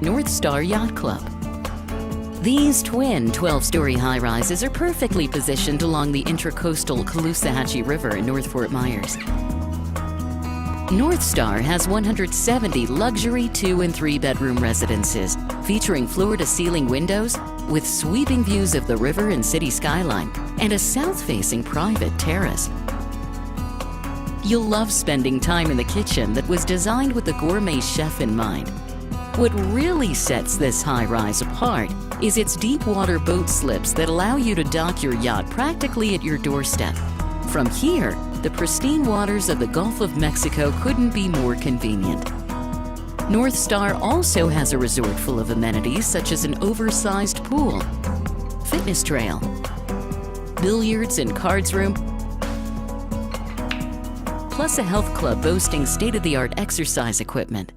North Star Yacht Club. These twin 12-story high-rises are perfectly positioned along the intracoastal Caloosahatchee River in North Fort Myers. North Star has 170 luxury 2- and 3-bedroom residences featuring floor-to-ceiling windows with sweeping views of the river and city skyline and a south-facing private terrace. You'll love spending time in the kitchen that was designed with the gourmet chef in mind. What really sets this high-rise apart is its deep-water boat slips that allow you to dock your yacht practically at your doorstep. From here, the pristine waters of the Gulf of Mexico couldn't be more convenient. North Star also has a resort full of amenities such as an oversized pool, fitness trail, billiards and cards room, plus a health club boasting state-of-the-art exercise equipment.